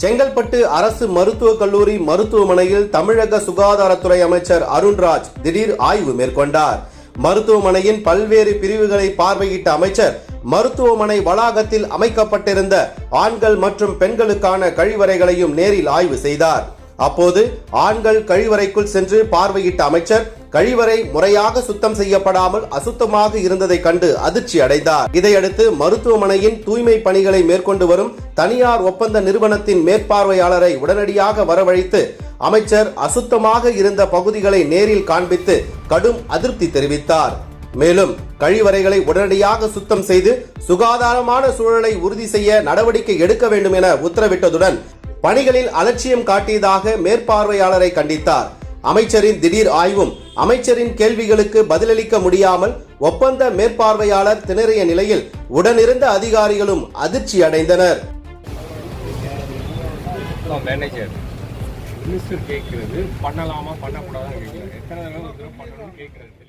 செங்கல்பட்டு அரசு மருத்துவக் கல்லூரி மருத்துவமனையில் தமிழக சுகாதாரத்துறை அமைச்சர் அருண்ராஜ் திடீர் ஆய்வு மேற்கொண்டார். மருத்துவமனையின் பல்வேறு பிரிவுகளை பார்வையிட்ட அமைச்சர் மருத்துவமனை வளாகத்தில் அமைக்கப்பட்டிருந்த ஆண்கள் மற்றும் பெண்களுக்கான கழிவறைகளையும் நேரில் ஆய்வு செய்தார். அப்போது ஆண்கள் கழிவறைக்குள் சென்று பார்வையிட்ட அமைச்சர் கழிவறை முறையாக சுத்தம் செய்யப்படாமல் அசுத்தமாக இருந்ததை கண்டு அதிர்ச்சி அடைந்தார். இதையடுத்து மருத்துவமனையின் தூய்மை பணிகளை மேற்கொண்டு வரும் தனியார் ஒப்பந்த நிறுவனத்தின் மேற்பார்வையாளரை உடனடியாக வரவழைத்து அமைச்சர் அசுத்தமாக இருந்த பகுதிகளை நேரில் காண்பித்து கடும் அதிருப்தி தெரிவித்தார். மேலும் கழிவறைகளை உடனடியாக சுத்தம் செய்து சுகாதாரமான சூழலை உறுதி செய்ய நடவடிக்கை எடுக்க வேண்டும் என உத்தரவிட்டதுடன் பணிகளில் அலட்சியம் காட்டியதாக மேற்பார்வையாளரை கண்டித்தார். அமைச்சரின் திடீர் ஆய்வும் அமைச்சரின் கேள்விகளுக்கு பதிலளிக்க முடியாமல் ஒப்பந்த மேற்பார்வையாளர் திணறிய நிலையில் உடனிருந்த அதிகாரிகளும் அதிர்ச்சி அடைந்தனர். கேட்கிறது பண்ணலாமா பண்ணக்கூடாதான் கேட்கிறாரு. எத்தனை தடவை கேட்கிறாரு.